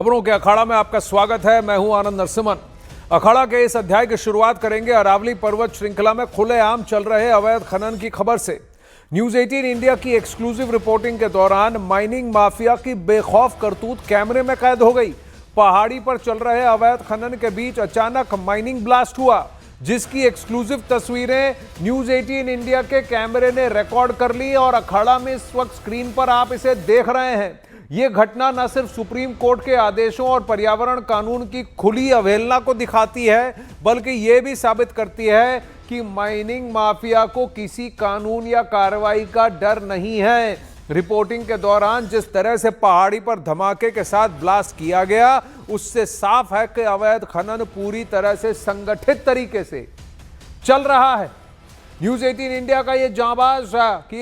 खबरों के अखाड़ा में आपका स्वागत है। मैं हूं आनंद नरसिम्हन। अखाड़ा के इस अध्याय की शुरुआत करेंगे अरावली पर्वत श्रृंखला में खुलेआम चल रहे अवैध खनन की खबर से। न्यूज 18 इंडिया की एक्सक्लूसिव रिपोर्टिंग के दौरान माइनिंग माफिया की बेखौफ करतूत कैमरे में कैद हो गई। पहाड़ी पर चल रहे अवैध खनन के बीच अचानक माइनिंग ब्लास्ट हुआ, जिसकी एक्सक्लूसिव तस्वीरें न्यूज 18 इंडिया के कैमरे ने रिकॉर्ड कर ली और अखाड़ा में इस वक्त स्क्रीन पर आप इसे देख रहे हैं। यह घटना न सिर्फ सुप्रीम कोर्ट के आदेशों और पर्यावरण कानून की खुली अवहेलना को दिखाती है, बल्कि यह भी साबित करती है कि माइनिंग माफिया को किसी कानून या कार्रवाई का डर नहीं है। रिपोर्टिंग के दौरान जिस तरह से पहाड़ी पर धमाके के साथ ब्लास्ट किया गया, उससे साफ है कि अवैध खनन पूरी तरह से संगठित तरीके से चल रहा है। न्यूज 18 इंडिया का ये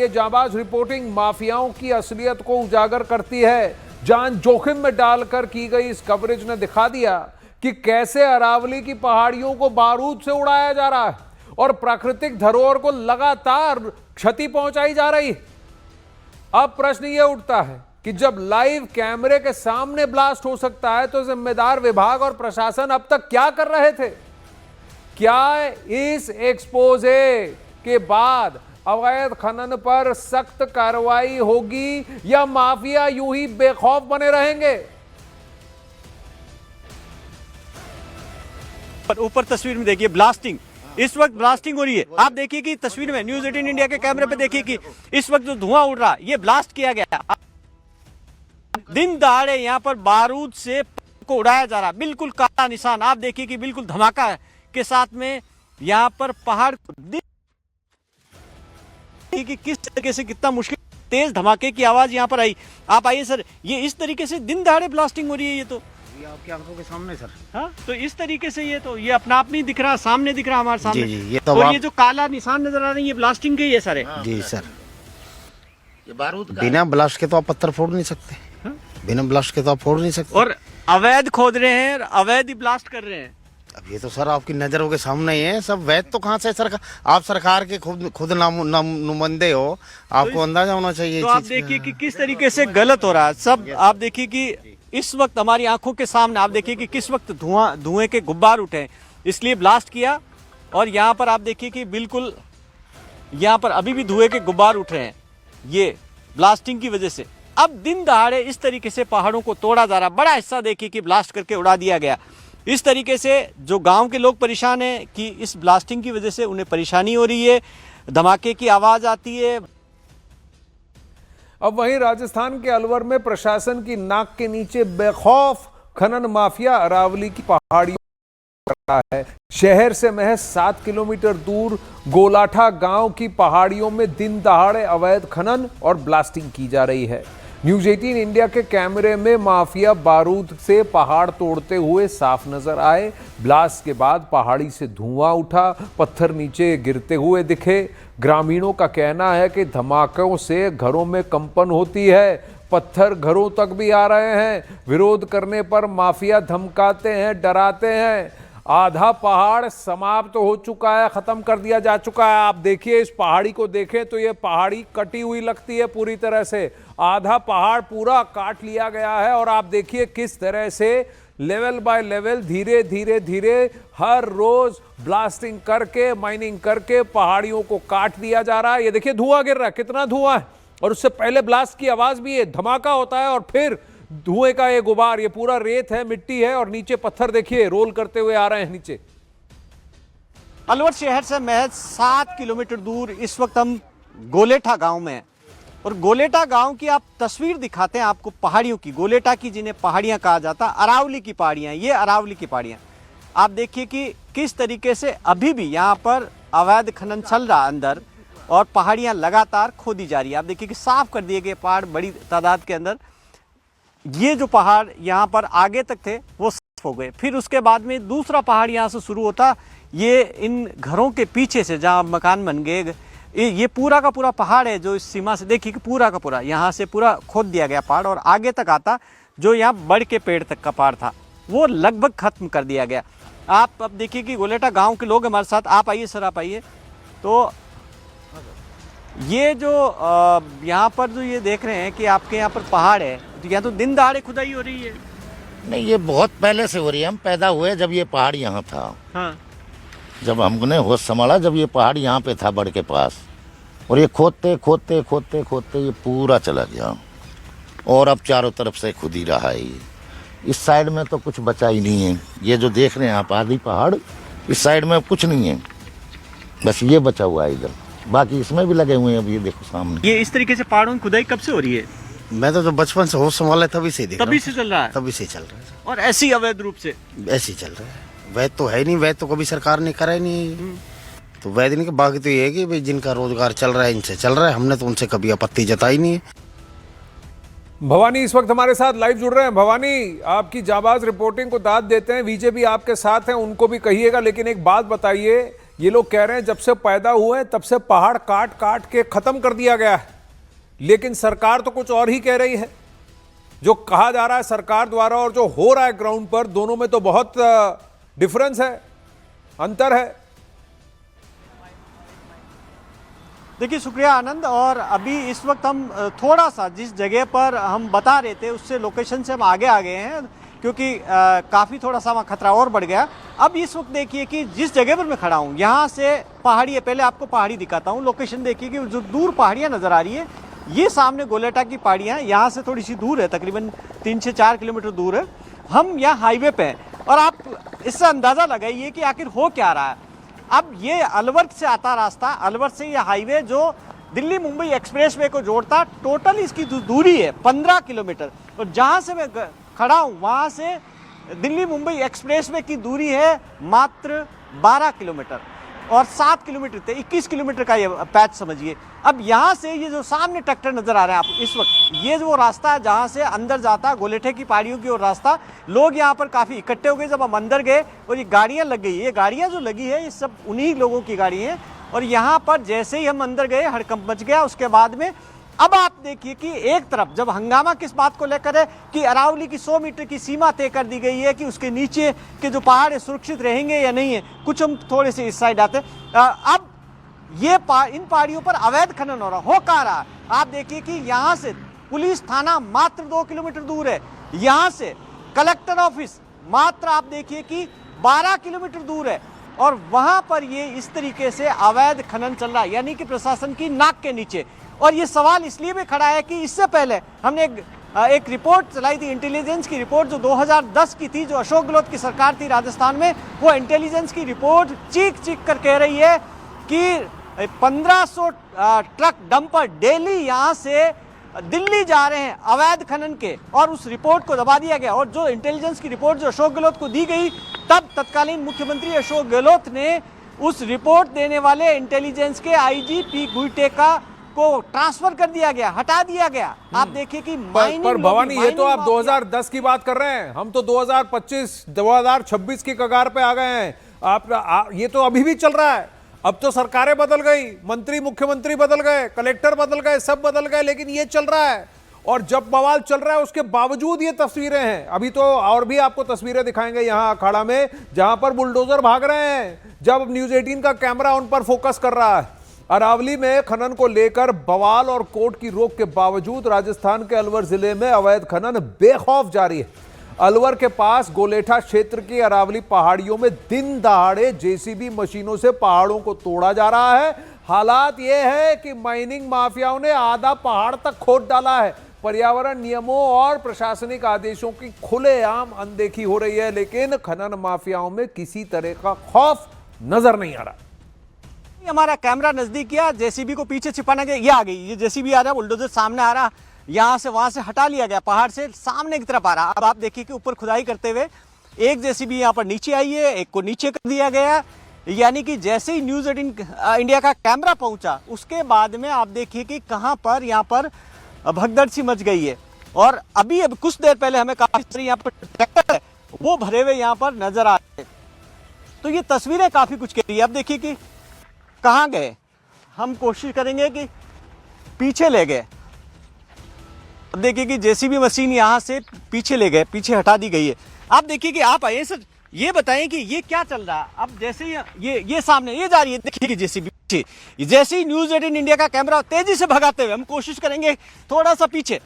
जांबाज रिपोर्टिंग माफियाओं की असलियत को उजागर करती है। जान जोखिम में डालकर की गई इस कवरेज ने दिखा दिया कि कैसे अरावली की पहाड़ियों को बारूद से उड़ाया जा रहा है और प्राकृतिक धरोहर को लगातार क्षति पहुंचाई जा रही है। अब प्रश्न यह उठता है कि जब लाइव कैमरे के सामने ब्लास्ट हो सकता है, तो जिम्मेदार विभाग और प्रशासन अब तक क्या कर रहे थे? क्या इस एक्सपोजे के बाद अवैध खनन पर सख्त कार्रवाई होगी या माफिया यूं ही बेखौफ बने रहेंगे? ऊपर तस्वीर में देखिए ब्लास्टिंग, इस वक्त ब्लास्टिंग हो रही है। आप देखिए कि तस्वीर में न्यूज 18 इंडिया के कैमरे पे देखिए कि इस वक्त जो धुआं उड़ रहा है, ये ब्लास्ट किया गया। दिन दहाड़े यहाँ पर बारूद से को उड़ाया जा रहा, बिल्कुल काला निशान। आप देखिए कि बिल्कुल धमाका के साथ में यहाँ पर पहाड़ कि किस तरीके से कितना मुश्किल तेज धमाके की आवाज यहाँ पर आई। आप आइए सर, ये इस तरीके से दिन दहाड़े ब्लास्टिंग हो रही है। ये तो ये आपकी आंखों के सामने सर। हाँ, तो इस तरीके से ये अपना आप नहीं दिख रहा, सामने दिख रहा हमारे सामने। जी, ये तो और ये जो काला निशान नजर आ रहे हैं, ये ब्लास्टिंग के ही है सारे। जी सर, ये बारूद का बिना ब्लास्ट के तो आप पत्थर फोड़ नहीं सकते। हाँ? बिना ब्लास्ट के तो आप फोड़ नहीं सकते। और अवैध खोद रहे हैं, अवैध ही ब्लास्ट कर रहे हैं। अब ये तो सर आपकी नजरों के सामने ही है। सब वैध तो कहाँ से सरकार, आप सरकार के खुद नुमाइंदे हो, आपको अंदाजा होना चाहिए। तो आप देखिए कि किस तरीके से गलत हो रहा है सब। आप देखिए कि इस वक्त हमारी आंखों के सामने आप देखिए कि किस वक्त धुएं के गुब्बार उठे, इसलिए ब्लास्ट किया। और यहाँ पर आप देखिए कि बिल्कुल यहाँ पर अभी भी धुएं के गुब्बार उठ रहे हैं, ये ब्लास्टिंग की वजह से। अब दिन दहाड़े इस तरीके से पहाड़ों को तोड़ा जा रहा, बड़ा हिस्सा देखिए कि ब्लास्ट करके उड़ा दिया गया। इस तरीके से जो गांव के लोग परेशान हैं कि इस ब्लास्टिंग की वजह से उन्हें परेशानी हो रही है, धमाके की आवाज आती है। अब वहीं राजस्थान के अलवर में प्रशासन की नाक के नीचे बेखौफ खनन माफिया अरावली की पहाड़ियों कर रहा है। शहर से महज 7 किलोमीटर दूर गोलाठा गांव की पहाड़ियों में दिन दहाड़े अवैध खनन और ब्लास्टिंग की जा रही है। न्यूज 18 इंडिया के कैमरे में माफिया बारूद से पहाड़ तोड़ते हुए साफ नजर आए। ब्लास्ट के बाद पहाड़ी से धुआं उठा, पत्थर नीचे गिरते हुए दिखे। ग्रामीणों का कहना है कि धमाकों से घरों में कंपन होती है, पत्थर घरों तक भी आ रहे हैं। विरोध करने पर माफिया धमकाते हैं, डराते हैं। आधा पहाड़ समाप्त हो चुका है, खत्म कर दिया जा चुका है। आप देखिए, इस पहाड़ी को देखें तो ये पहाड़ी कटी हुई लगती है पूरी तरह से। आधा पहाड़ पूरा काट लिया गया है और आप देखिए किस तरह से लेवल बाय लेवल धीरे धीरे धीरे हर रोज ब्लास्टिंग करके, माइनिंग करके पहाड़ियों को काट दिया जा रहा है। ये देखिए धुआं गिर रहा है, कितना धुआं है। और उससे पहले ब्लास्ट की आवाज भी है, धमाका होता है और फिर धुएं का ये गुबार। ये पूरा रेत है, मिट्टी है और नीचे पत्थर देखिए रोल करते हुए आ रहे हैं नीचे। अलवर शहर से महज 7 किलोमीटर दूर इस वक्त हम गोलेठा गांव में हैं। और गोलेठा गांव की आप तस्वीर दिखाते हैं आपको पहाड़ियों की, गोलेठा की, जिन्हें पहाड़ियां कहा जाता, अरावली की पहाड़ियां। ये अरावली की पहाड़ियां आप देखिए कि किस तरीके से अभी भी यहाँ पर अवैध खनन चल रहा अंदर और पहाड़ियां लगातार खोदी जा रही है। आप देखिए कि साफ कर दिए गए पहाड़ बड़ी तादाद के अंदर। ये जो पहाड़ यहाँ पर आगे तक थे वो साफ हो गए। फिर उसके बाद में दूसरा पहाड़ यहाँ से शुरू होता, ये इन घरों के पीछे से जहाँ मकान बन गए, ये पूरा का पूरा पहाड़ है जो इस सीमा से देखिए कि पूरा का पूरा यहाँ से पूरा खोद दिया गया पहाड़ और आगे तक आता, जो यहाँ बड़ के पेड़ तक का पहाड़ था वो लगभग खत्म कर दिया गया। आप अब देखिए कि गोलेठा गांव के लोग हमारे साथ, आप आइए सर, आप आइए। तो ये जो यहाँ पर जो ये देख रहे हैं कि आपके यहाँ पर पहाड़ है, तो यहाँ तो दिन दहाड़े खुदाई हो रही है। नहीं, ये बहुत पहले से हो रही है। हम पैदा हुए जब ये पहाड़ यहाँ था। हाँ। जब हमने होश संभाला जब ये पहाड़ यहाँ पे था बड़ के पास, और ये खोदते खोदते खोदते खोदते ये पूरा चला गया, और अब चारों तरफ से खुद ही रहा है ये। इस साइड में तो कुछ बचा ही नहीं है। ये जो देख रहे हैं आप आदि पहाड़, इस साइड में कुछ नहीं है, बस ये बचा हुआ है इधर। बाकी इसमें भी लगे हुए हैं, अब ये देखो सामने। ये इस तरीके से पहाड़ों की खुदाई कब से हो रही है? मैं तो बचपन से होश संभाला तभी से देख रहा तभी हूँ। से चल रहा है। तभी से चल रहा है, और ऐसी अवैध रूप से ऐसे ही चल रहा है। वैध तो है नहीं, वैध तो कभी सरकार ने करा ही नहीं। तो वैध नहीं, बाकी तो ये है कि भाई जिनका रोजगार चल रहा है इनसे चल रहा है। हमने तो उनसे कभी आपत्ति जताई नहीं है। भवानी इस वक्त हमारे साथ लाइव जुड़ रहे हैं। भवानी, आपकी जाबाज रिपोर्टिंग को दाद देते हैं, विजय भी आपके साथ हैं, उनको भी कहिएगा। लेकिन एक बात बताइए, ये लोग कह रहे हैं जब से पैदा हुए हैं तब से पहाड़ काट काट के खत्म कर दिया गया है, लेकिन सरकार तो कुछ और ही कह रही है। जो कहा जा रहा है सरकार द्वारा और जो हो रहा है ग्राउंड पर, दोनों में तो बहुत डिफरेंस है, अंतर है। देखिए, शुक्रिया आनंद। और अभी इस वक्त हम थोड़ा सा जिस जगह पर हम बता रहे थे उससे लोकेशन से हम आगे आ गए हैं, क्योंकि काफ़ी थोड़ा सा वहाँ खतरा और बढ़ गया। अब इस वक्त देखिए कि जिस जगह पर मैं खड़ा हूँ यहाँ से पहाड़ी है। पहले आपको पहाड़ी दिखाता हूँ। लोकेशन देखिए कि जो दूर पहाड़ियाँ नज़र आ रही है, ये सामने गोलेटा की पहाड़ियाँ, यहाँ से थोड़ी सी दूर है, तकरीबन 3 से 4 किलोमीटर दूर है। हम यहाँ हाईवे पे हैं और आप इससे अंदाज़ा लगाइए कि आखिर हो क्या रहा है। अब ये अलवर से आता रास्ता, अलवर से ये हाईवे जो दिल्ली मुंबई एक्सप्रेसवे को जोड़ता, टोटल इसकी दूरी है 15 किलोमीटर। और जहाँ से मैं खड़ा हूँ वहाँ से दिल्ली मुंबई एक्सप्रेसवे की दूरी है मात्र 12 किलोमीटर, और 7 किलोमीटर थे, 21 किलोमीटर का ये पैच समझिए। अब यहाँ से ये जो सामने ट्रैक्टर नज़र आ रहे हैं आप इस वक्त, ये जो रास्ता है जहाँ से अंदर जाता है गोलेठे की पहाड़ियों की ओर रास्ता, लोग यहाँ पर काफ़ी इकट्ठे हो गए जब हम अंदर गए। और ये गाड़ियाँ लग गई, ये गाड़ियाँ जो लगी है ये सब उन्हीं लोगों की गाड़ी है। और यहाँ पर जैसे ही हम अंदर गए हड़कंप मच गया। उसके बाद में अब आप देखिए कि एक तरफ जब हंगामा किस बात को लेकर है कि अरावली की 100 मीटर की सीमा तय कर दी गई है कि उसके नीचे के जो पहाड़ है सुरक्षित रहेंगे या नहीं है। कुछ हम थोड़े से इस साइड आते, अब ये इन पहाड़ियों पर अवैध खनन हो रहा हो कहाँ रहा। आप देखिए कि यहाँ से पुलिस थाना मात्र 2 किलोमीटर दूर है, यहाँ से कलेक्टर ऑफिस मात्र आप देखिए कि 12 किलोमीटर दूर है, और वहाँ पर ये इस तरीके से अवैध खनन चल रहा है, यानी कि प्रशासन की नाक के नीचे। और ये सवाल इसलिए भी खड़ा है कि इससे पहले हमने एक रिपोर्ट चलाई थी, इंटेलिजेंस की रिपोर्ट जो 2010 की थी, जो अशोक गहलोत की सरकार थी राजस्थान में। वो इंटेलिजेंस की रिपोर्ट चीख चीख कर कह रही है कि 1500 ट्रक डंपर डेली यहाँ से दिल्ली जा रहे हैं अवैध खनन के, और उस रिपोर्ट को दबा दिया गया। और जो इंटेलिजेंस की रिपोर्ट जो अशोक गहलोत को दी गई, तब तत्कालीन मुख्यमंत्री अशोक गहलोत ने उस रिपोर्ट देने वाले इंटेलिजेंस के आईजी गुइटेका को ट्रांसफर कर दिया गया, हटा दिया गया। आप देखिए कि पर भवानी, ये तो आप 2010 की बात कर रहे हैं, हम तो 2025 2026 की कगार पे आ गए हैं। ये तो अभी भी चल रहा है। अब तो सरकारें बदल गई, मंत्री मुख्यमंत्री बदल गए, कलेक्टर बदल गए, सब बदल गए, लेकिन ये चल रहा है। और जब बवाल चल रहा है उसके बावजूद ये तस्वीरें हैं। अभी तो और भी आपको तस्वीरें दिखाएंगे यहाँ अखाड़ा में, जहां पर बुलडोजर भाग रहे हैं, जब न्यूज 18 का कैमरा उन पर फोकस कर रहा है। अरावली में खनन को लेकर बवाल और कोर्ट की रोक के बावजूद राजस्थान के अलवर जिले में अवैध खनन बेखौफ जारी है। अलवर के पास गोलेठा क्षेत्र की अरावली पहाड़ियों में दिन दहाड़े जेसीबी मशीनों से पहाड़ों को तोड़ा जा रहा है। हालात यह है कि माइनिंग माफियाओं ने आधा पहाड़ तक खोद डाला है। पर्यावरण नियमों और प्रशासनिक आदेशों की खुलेआम अनदेखी हो रही है, लेकिन खनन माफियाओं में किसी तरह का खौफ नजर नहीं आ रहा। हमारा कैमरा नजदीक किया, जेसीबी को पीछे छिपाना गया, ये आ गई, ये जेसीबी आ रहा है, बुलडोजर सामने आ रहा, यहाँ से वहां से हटा लिया गया, पहाड़ से सामने की तरफ आ रहा। अब आप देखिए कि ऊपर खुदाई करते हुए एक जेसीबी यहाँ पर नीचे आई है, एक को नीचे कर दिया गया। यानी कि जैसे ही न्यूज 18 इंडिया का कैमरा पहुंचा उसके बाद में आप देखिए कि कहां पर यहाँ पर भगदड़ सी मच गई है। और अभी कुछ देर पहले हमें काफी सारी यहाँ पर ट्रैक्टर है वो भरे हुए यहाँ पर नजर आ रहे हैं। तो ये तस्वीरें काफी कुछ कह रही है। अब देखिए कि कहाँ गए, हम कोशिश करेंगे कि पीछे ले गए। अब देखिए कि जेसीबी मशीन यहाँ से पीछे ले गए, पीछे हटा दी गई है। आप देखिए कि आप आइए सर, ये बताएं कि ये क्या चल रहा है। अब जैसे ये सामने ये जा रही है, देखिए कि जेसीबी पीछे, जैसे ही न्यूज 18 इंडिया का कैमरा तेजी से भगाते हुए हम कोशिश करेंगे थोड़ा सा पीछे